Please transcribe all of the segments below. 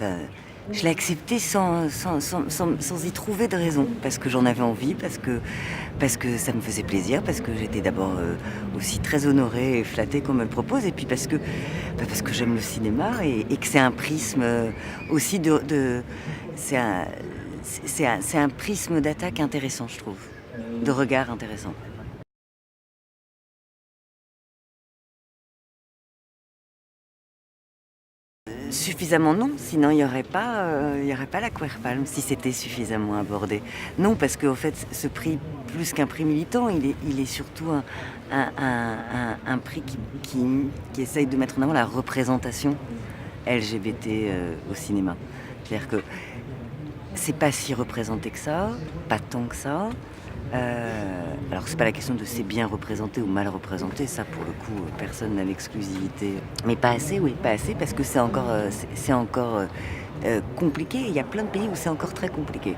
Enfin, je l'ai accepté sans y trouver de raison, parce que j'en avais envie, parce que ça me faisait plaisir, parce que j'étais d'abord aussi très honorée et flattée qu'on me le propose, et puis parce que j'aime le cinéma et que c'est un prisme aussi c'est un prisme d'attaque intéressant, je trouve, de regard intéressant. Suffisamment non, sinon il y aurait pas la Queer Palm si c'était suffisamment abordé. Non, parce qu'en fait, ce prix, plus qu'un prix militant, il est surtout un prix qui essaye de mettre en avant la représentation LGBT au cinéma. C'est-à-dire que c'est pas si représenté que ça, pas tant que ça. Alors c'est pas la question de c'est bien représenté ou mal représenté, ça pour le coup personne n'a l'exclusivité. Mais pas assez, oui, pas assez parce que c'est encore compliqué. Il y a plein de pays où c'est encore très compliqué.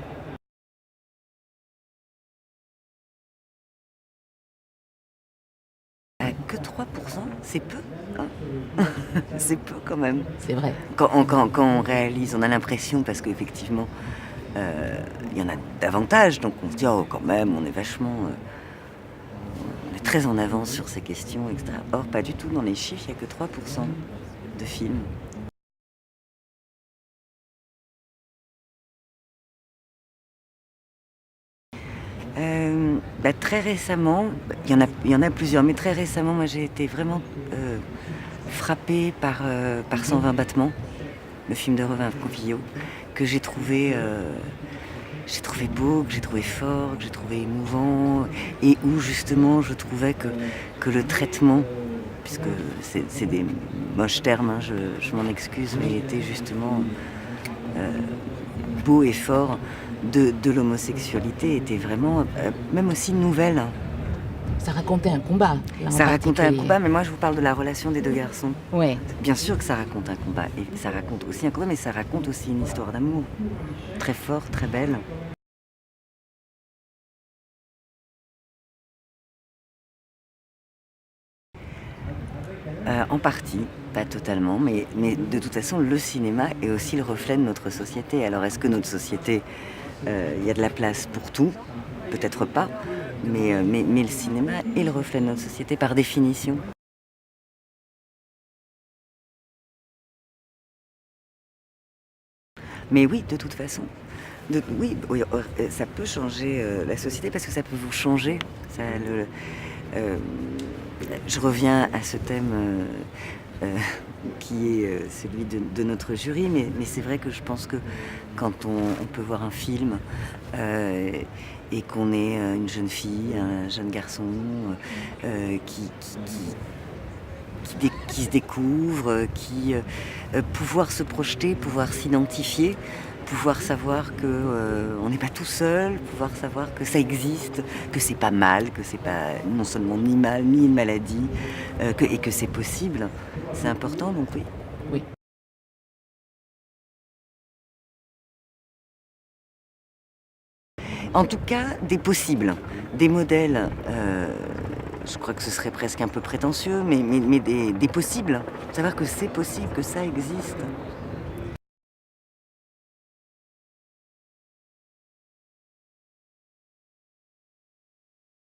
Que 3%, c'est peu, hein. C'est peu quand même. C'est vrai. Quand on réalise, on a l'impression, parce qu'effectivement, il y en a davantage, donc on se dit, oh quand même, on est vachement... on est très en avance sur ces questions, etc. Or, pas du tout, dans les chiffres, il n'y a que 3% de films. Très récemment, il y en a plusieurs, mais très récemment, moi j'ai été vraiment frappée par 120 battements, le film de Revin Confillot, que j'ai trouvé beau, que j'ai trouvé fort, que j'ai trouvé émouvant, et où justement je trouvais que le traitement, puisque c'est des moches termes, hein, je m'en excuse, mais était justement beau et fort de l'homosexualité était vraiment, même aussi nouvelle. Ça racontait un combat. Là, Ça racontait un particulier. combat, mais moi je vous parle de la relation des deux garçons. Ouais. Bien sûr que ça raconte un combat, et ça raconte aussi un combat, mais ça raconte aussi une histoire d'amour très forte, très belle. En partie, pas totalement, mais de toute façon, le cinéma est aussi le reflet de notre société. Alors, est-ce que notre société, il y a de la place pour tout? Peut-être pas, mais le cinéma est le reflet de notre société par définition. Mais oui, de toute façon. Oui, ça peut changer la société parce que ça peut vous changer. Euh, je reviens à ce thème qui est celui de notre jury, mais c'est vrai que je pense que quand on peut voir un film et qu'on est une jeune fille, un jeune garçon qui se découvre, pouvoir se projeter, pouvoir s'identifier, pouvoir savoir que on n'est pas tout seul, pouvoir savoir que ça existe, que c'est pas mal, que c'est pas non seulement ni mal ni une maladie, et que c'est possible. C'est important, donc oui. Oui. En tout cas, des possibles, des modèles. Je crois que ce serait presque un peu prétentieux, mais des possibles. Savoir que c'est possible, que ça existe.